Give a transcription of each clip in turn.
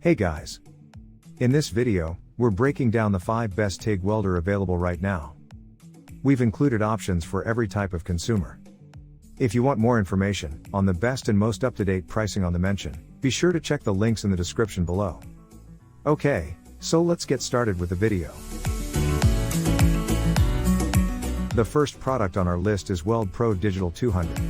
Hey guys! In this video, we're breaking down the 5 best TIG welder available right now. We've included options for every type of consumer. If you want more information on the best and most up-to-date pricing on the mention, be sure to check the links in the description below. Okay, so let's get started with the video. The first product on our list is Weld Pro Digital 200.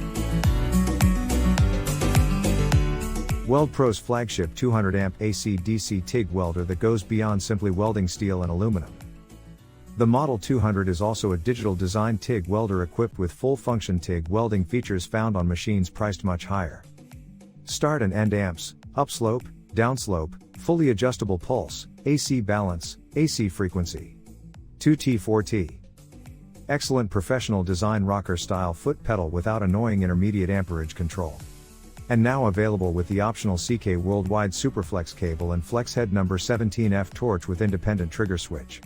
Weld Pro's flagship 200 amp AC/DC TIG welder that goes beyond simply welding steel and aluminum. The Model 200 is also a digital design TIG welder equipped with full function TIG welding features found on machines priced much higher. Start and end amps, upslope, downslope, fully adjustable pulse, AC balance, AC frequency. 2T4T. Excellent professional design rocker style foot pedal without annoying intermediate amperage control. And now available with the optional CK Worldwide Superflex cable and flex head number 17F torch with independent trigger switch.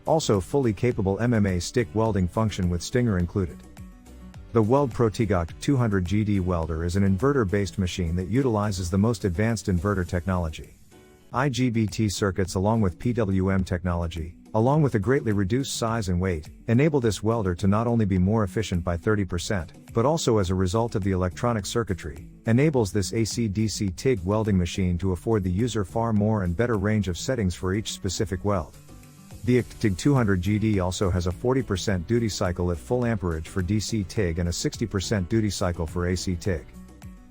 Also fully capable MMA stick welding function with stinger included. The Weld Pro TIG 200 GD welder is an inverter-based machine that utilizes the most advanced inverter technology. IGBT circuits along with PWM technology, along with a greatly reduced size and weight, enable this welder to not only be more efficient by 30%, but also as a result of the electronic circuitry, enables this AC/DC TIG welding machine to afford the user far more and better range of settings for each specific weld. The TIG 200 GD also has a 40% duty cycle at full amperage for DC TIG and a 60% duty cycle for AC TIG.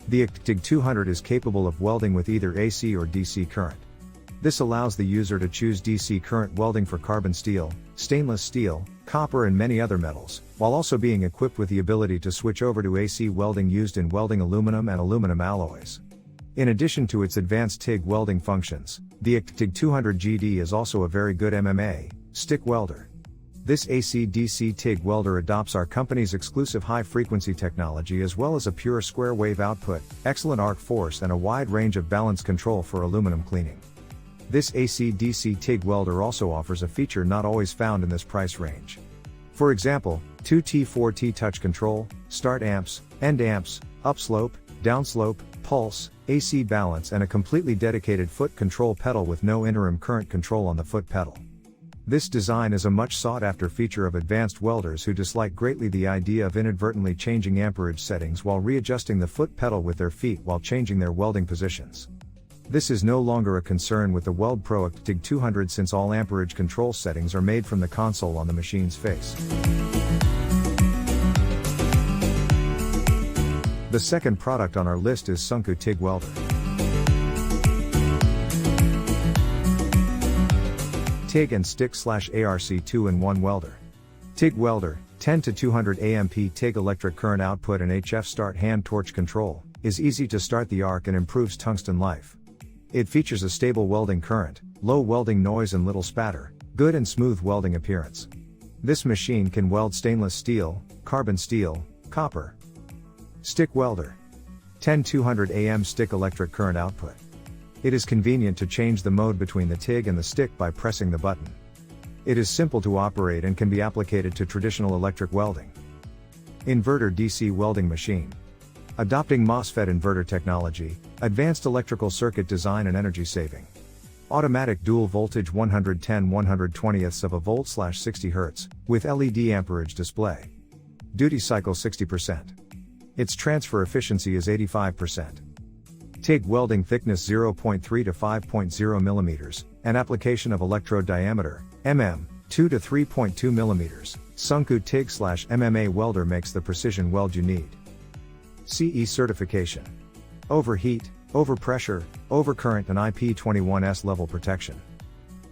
The TIG 200 is capable of welding with either AC or DC current. This allows the user to choose DC current welding for carbon steel, stainless steel, copper and many other metals, while also being equipped with the ability to switch over to AC welding used in welding aluminum and aluminum alloys. In addition to its advanced TIG welding functions, the TIG 200 GD is also a very good MMA stick welder. This AC/DC TIG welder adopts our company's exclusive high-frequency technology as well as a pure square wave output, excellent arc force and a wide range of balance control for aluminum cleaning. This AC/DC TIG welder also offers a feature not always found in this price range. For example, 2T4T touch control, start amps, end amps, upslope, downslope, pulse, AC balance and a completely dedicated foot control pedal with no interim current control on the foot pedal. This design is a much sought after feature of advanced welders who dislike greatly the idea of inadvertently changing amperage settings while readjusting the foot pedal with their feet while changing their welding positions. This is no longer a concern with the Weld Pro TIG 200 since all amperage control settings are made from the console on the machine's face. The second product on our list is Sunku TIG Welder. TIG and stick / ARC 2-in-1 welder. TIG welder, 10 to 200 amp TIG electric current output and HF start hand torch control, is easy to start the arc and improves tungsten life. It features a stable welding current, low welding noise and little spatter, good and smooth welding appearance. This machine can weld stainless steel, carbon steel, copper. Stick welder. 10 200 am stick electric current output. It is convenient to change the mode between the TIG and the stick by pressing the button. It is simple to operate and can be applicated to traditional electric welding. Inverter DC welding machine. Adopting MOSFET inverter technology, advanced electrical circuit design and energy saving. Automatic dual voltage 110/120ths of a volt / 60 Hz, with LED amperage display. Duty cycle 60%. Its transfer efficiency is 85%. TIG welding thickness 0.3 to 5.0 mm, and application of electrode diameter, mm, 2 to 3.2 mm. Sunku TIG / MMA welder makes the precision weld you need. CE certification. Overheat, overpressure, overcurrent and IP21S level protection.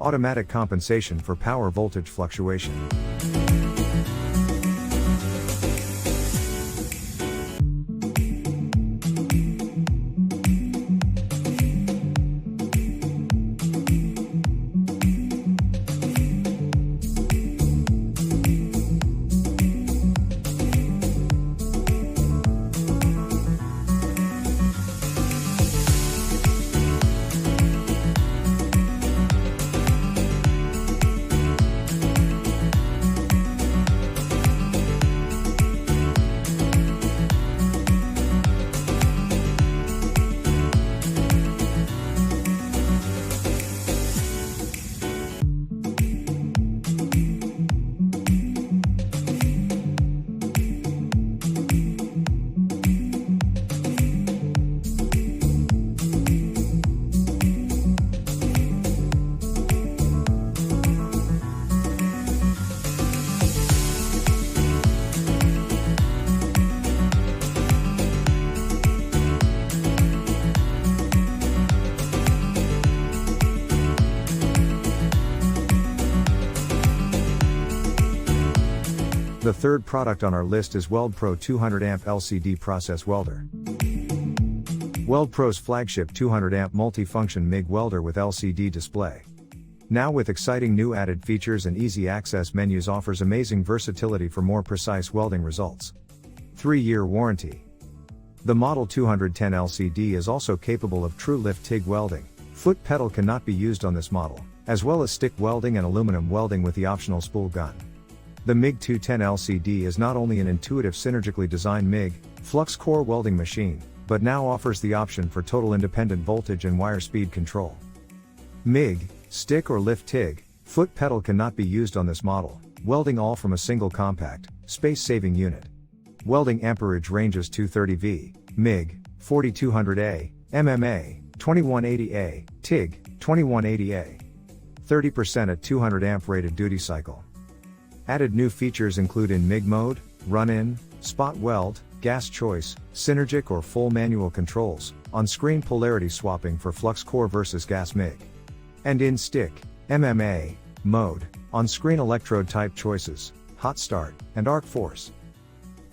Automatic compensation for power voltage fluctuation. The third product on our list is WeldPro 200 amp LCD process welder. WeldPro's flagship 200 amp multifunction MIG welder with LCD display. Now with exciting new added features and easy access menus, offers amazing versatility for more precise welding results. 3-year warranty. The Model 210 LCD is also capable of true lift TIG welding. Foot pedal cannot be used on this model, as well as stick welding and aluminum welding with the optional spool gun. The MIG 210 LCD is not only an intuitive synergically designed MIG, flux core welding machine, but now offers the option for total independent voltage and wire speed control. MIG, stick or lift TIG, foot pedal cannot be used on this model, welding all from a single compact, space-saving unit. Welding amperage ranges 230V, MIG, 4200A, MMA, 2180A, TIG, 2180A. 30% at 200 amp rated duty cycle. Added new features include in MIG mode, run-in, spot weld, gas choice, synergic or full manual controls, on-screen polarity swapping for flux core versus gas MIG. And in stick, MMA, mode, on-screen electrode type choices, hot start, and arc force.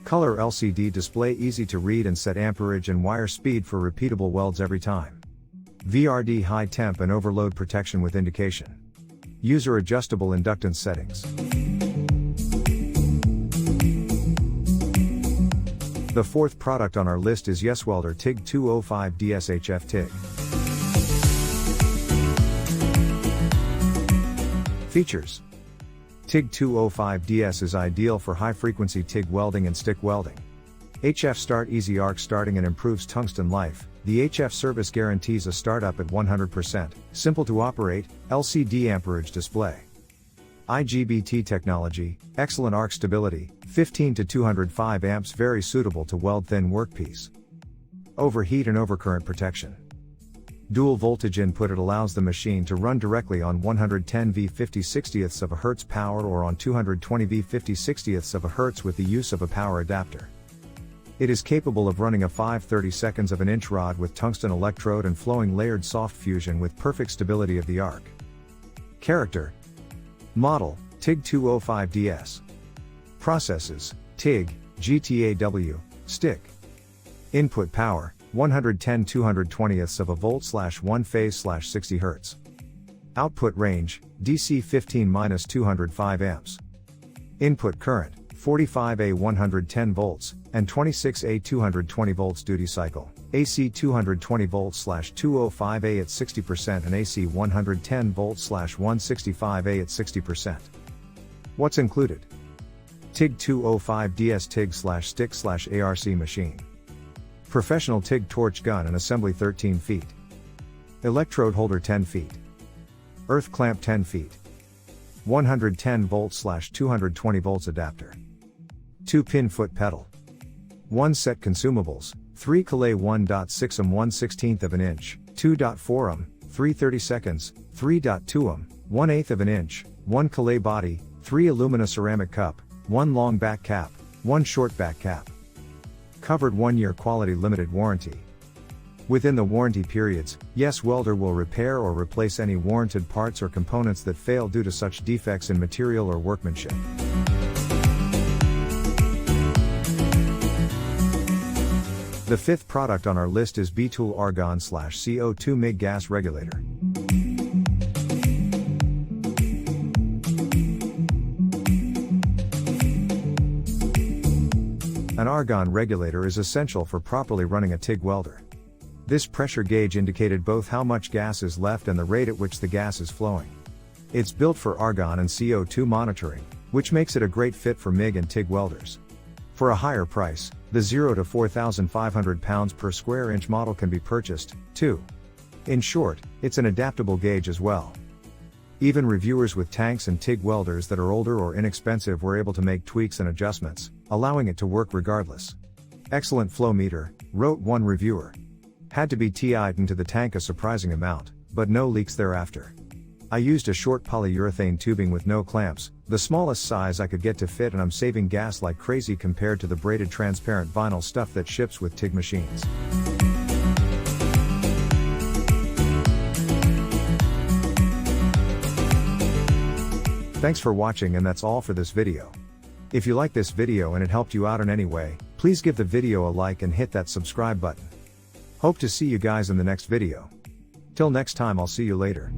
Color LCD display, easy to read and set amperage and wire speed for repeatable welds every time. VRD high temp and overload protection with indication. User adjustable inductance settings. The fourth product on our list is YesWelder TIG 205 DSHF TIG. Features. TIG 205 DS is ideal for high-frequency TIG welding and stick welding. HF Start Easy Arc starting and improves tungsten life. The HF service guarantees a startup at 100%, simple to operate, LCD amperage display. IGBT technology, excellent arc stability, 15 to 205 amps, very suitable to weld thin workpiece. Overheat and overcurrent protection. Dual voltage input, it allows the machine to run directly on 110V 50/60ths of a Hertz power or on 220V 50/60ths of a Hertz with the use of a power adapter. It is capable of running a 5/32 of an inch rod with tungsten electrode and flowing layered soft fusion with perfect stability of the arc. Character. Model, TIG 205 DS. Processes, TIG, GTAW, stick. Input power, 110 220ths of a volt/1 phase/60 Hz. Output range, DC 15-205 amps. Input current, 45A 110 volts, and 26A 220 volts duty cycle, AC 220 volts/205A at 60% and AC 110 volts/165A at 60%. What's included? TIG 205 DS TIG/stick/ARC machine. Professional TIG torch gun and assembly 13 feet. Electrode holder 10 feet. Earth clamp 10 feet. 110 volts/220 volts adapter. 2-pin foot pedal. 1 set consumables, 3 Calais 1.6 1/16 of an inch, 2.4 3/32, 3.2 1/8 of an inch, 1 Calais body, 3 alumina ceramic cup, 1 long back cap, 1 short back cap. Covered 1-year quality limited warranty. Within the warranty periods, YesWelder will repair or replace any warranted parts or components that fail due to such defects in material or workmanship. The fifth product on our list is B-Tool Argon/CO2 MIG gas regulator. An argon regulator is essential for properly running a TIG welder. This pressure gauge indicated both how much gas is left and the rate at which the gas is flowing. It's built for argon and CO2 monitoring, which makes it a great fit for MIG and TIG welders. For a higher price, the 0 to 4,500 pounds per square inch model can be purchased, too. In short, it's an adaptable gauge as well. Even reviewers with tanks and TIG welders that are older or inexpensive were able to make tweaks and adjustments, allowing it to work regardless. Excellent flow meter, wrote one reviewer. Had to be TI'd into the tank a surprising amount, but no leaks thereafter. I used a short polyurethane tubing with no clamps, the smallest size I could get to fit, and I'm saving gas like crazy compared to the braided transparent vinyl stuff that ships with TIG machines. Thanks for watching, and that's all for this video. If you like this video and it helped you out in any way, please give the video a like and hit that subscribe button. Hope to see you guys in the next video. Till next time, I'll see you later.